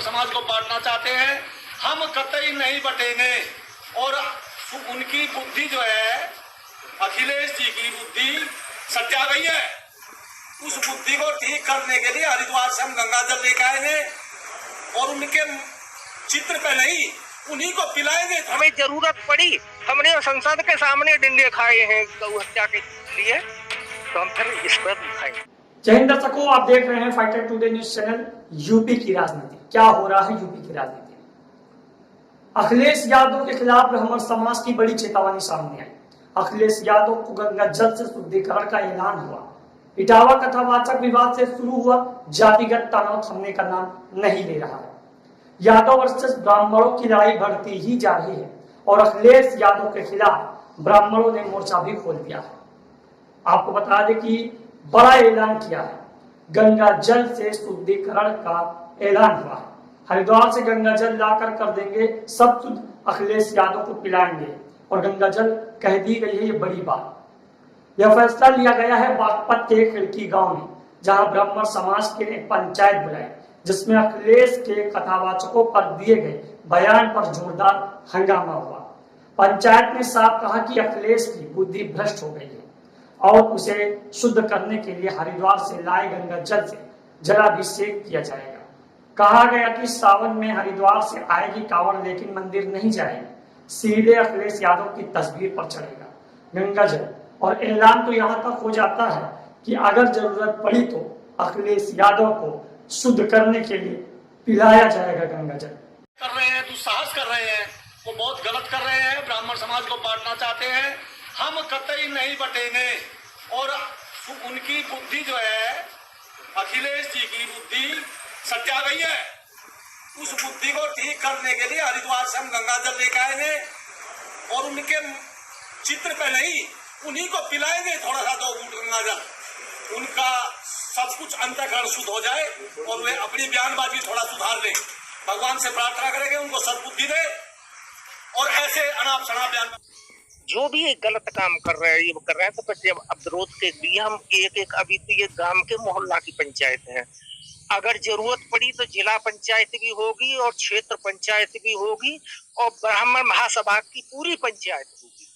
ब्राह्मण समाज को बांटना चाहते हैं। हम कतई नहीं बटेंगे। और उनकी बुद्धि जो है, अखिलेश जी की बुद्धि सत्या गई है। उस बुद्धि को ठीक करने के लिए हरिद्वार से हम गंगा जल लेकर आएंगे और उनके चित्र पे नहीं, उन्हीं को पिलाएंगे। हमें जरूरत पड़ी, हमने संसद के सामने डंडे खाए हैं गौ हत्या के लिए, तो हम फिर इस पर खाएंगे। जय हिंद दर्शकों, आप देख रहे हैं fighter today news channel. UP की राजनीति, क्या हो रहा है यूपी की राजनीति में? अखिलेश यादव के खिलाफ ब्राह्मण समाज की बड़ी चेतावनी सामने आई। अखिलेश यादव को गंगा जल से शुद्धिकरण का ऐलान हुआ। इटावा कथावाचक विवाद से शुरू हुआ जातिगत तनाव थमने का नाम नहीं ले रहा है। यादव वर्सेस ब्राह्मणों की लड़ाई बढ़ती ही जा रही है और अखिलेश यादव के खिलाफ ब्राह्मणों ने मोर्चा भी खोल दिया है। आपको बता दें कि बड़ा ऐलान किया है, गंगा जल से शुद्धिकरण का ऐलान हुआ है। हरिद्वार से गंगा जल लाकर कर देंगे सब शुद्ध, अखिलेश यादव को पिलाएंगे और गंगा जल कह दी गई है। ये बड़ी बात, यह फैसला लिया गया है बागपत के खिड़की गांव में, जहां ब्राह्मण समाज के ने पंचायत बुलाई, जिसमें अखिलेश के कथावाचकों पर दिए गए बयान पर जोरदार हंगामा हुआ। पंचायत ने साफ कहा कि अखिलेश की बुद्धि भ्रष्ट हो गई है और उसे शुद्ध करने के लिए हरिद्वार से लाए गंगा जल से जलाभिषेक किया जाएगा। कहा गया कि सावन में हरिद्वार से आएगी कांवड़, लेकिन मंदिर नहीं जाएगी, सीधे अखिलेश यादव की तस्वीर पर चढ़ेगा गंगा जल। और ऐलान तो यहाँ तक हो जाता है कि अगर जरूरत पड़ी तो अखिलेश यादव को शुद्ध करने के लिए पिलाया जाएगा गंगा जल। कर रहे हैं, दुस्साहस कर रहे हैं, वो बहुत गलत कर रहे हैं। ब्राह्मण समाज को बांटना चाहते हैं। हम कतई नहीं बटेंगे। और उनकी बुद्धि जो है, अखिलेश जी की बुद्धि सत्या गई है। उस बुद्धि को ठीक करने के लिए हरिद्वार से हम गंगा जल लेकर आएंगे और उनके चित्र पे नहीं, उन्हीं को पिलाएंगे थोड़ा सा 2 घूंट गंगा जल। उनका सब कुछ अंतःकरण शुद्ध हो जाए और वे अपनी बयानबाजी थोड़ा सुधार लें। भगवान से प्रार्थना करेंगे उनको सद्बुद्धि दे और ऐसे अनाप शनाप बयान। जो भी एक गलत काम कर रहे हैं, ये कर रहे हैं, तो फिर अब विरोध के भी हम एक अभी तो ये गांव के मोहल्ला की पंचायत है, अगर जरूरत पड़ी तो जिला पंचायत भी होगी और क्षेत्र पंचायत भी होगी और ब्राह्मण महासभा की पूरी पंचायत होगी।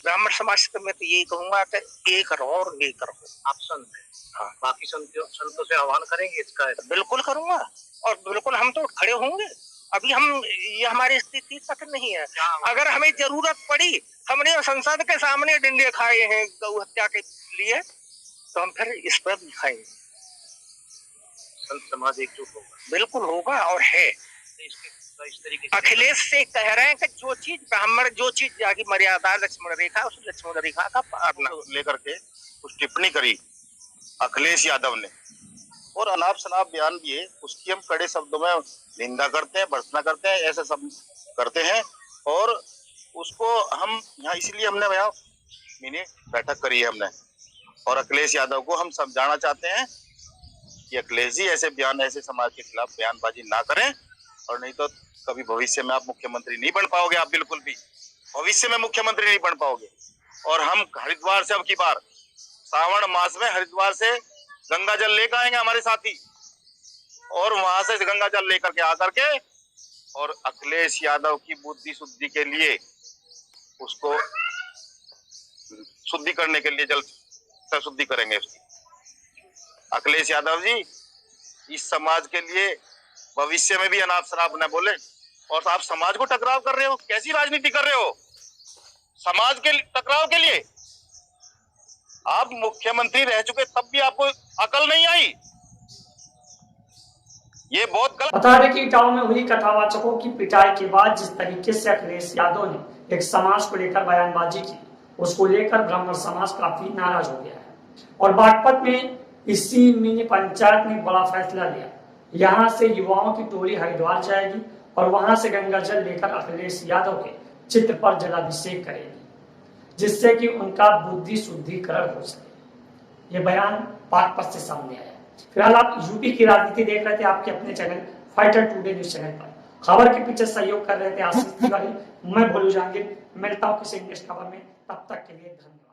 ब्राह्मण समाज से मैं तो यही कहूंगा कि एक रहो और एक रहो। आप संत हैं, हाँ, बाकी संतों से आह्वान करेंगे इसका? बिल्कुल करूंगा और बिल्कुल हम तो खड़े होंगे। अभी हम ये हमारी स्थिति तक नहीं है। अगर हमें जरूरत पड़ी, हमने संसद के सामने डंडे खाए हैं गौ हत्या के लिए, तो हम फिर इस पर भी खाएंगे। संत समाज एकजुट होगा, बिल्कुल होगा और है। इस तरीके से अखिलेश से कह रहे हैं कि जो चीज ब्राह्मण, जो चीज जाकी मर्यादा लक्ष्मण रेखा, उस लक्ष्मण रेखा का पालना लेकर के कुछ टिप्पणी करी अखिलेश यादव ने और अनाप शनाप बयान दिए, उसकी हम कड़े शब्दों में निंदा करते हैं, भर्त्सना करते हैं, ऐसे सब करते हैं। और उसको हम यहाँ इसलिए हमने यहाँ मिनी बैठक करी है हमने, और अखिलेश यादव को हम समझाना चाहते हैं कि अखिलेश जी ऐसे बयान, ऐसे समाज के खिलाफ बयानबाजी ना करें, और नहीं तो कभी भविष्य में आप मुख्यमंत्री नहीं बन पाओगे। आप बिल्कुल भी भविष्य में मुख्यमंत्री नहीं बन पाओगे। और हम हरिद्वार से अब की बार सावन मास में हरिद्वार से गंगा जल लेकर आएंगे हमारे साथी, और वहां से गंगा जल लेकर के आकर के और अखिलेश यादव की बुद्धि शुद्धि के लिए, उसको शुद्धि करने के लिए जल से शुद्धि करेंगे उसकी। अखिलेश यादव जी इस समाज के लिए भविष्य में भी अनाप शनाप न बोले, और आप समाज को टकराव कर रहे हो। कैसी राजनीति कर रहे हो? समाज के टकराव के लिए आप मुख्यमंत्री रह चुके, तब भी आपको अकल नहीं आई। ये बहुत गलत। बता दें कि इटावा में हुई कथावाचकों की पिटाई के बाद जिस तरीके से अखिलेश यादव ने एक समाज को लेकर बयानबाजी की, उसको लेकर ब्राह्मण समाज काफी नाराज हो गया है। और बागपत में इसी मिनी पंचायत ने बड़ा फैसला लिया। यहाँ से युवाओं की टोली हरिद्वार जाएगी और वहां से गंगा जल लेकर अखिलेश यादव के चित्र पर जलाभिषेक करेगी, जिससे कि उनका बुद्धि शुद्धिकरण हो सके। ये बयान बागपत से सामने आया। फिलहाल आप यूपी की राजनीति देख रहे थे आपके अपने channel fighter today news channel पर। खबर के पीछे सहयोग कर रहे थे आशीष तिवारी। मैं भोलू जहांगीर। मिलता हूँ किसी नेक्स्ट खबर में, तब तक के लिए धन्यवाद।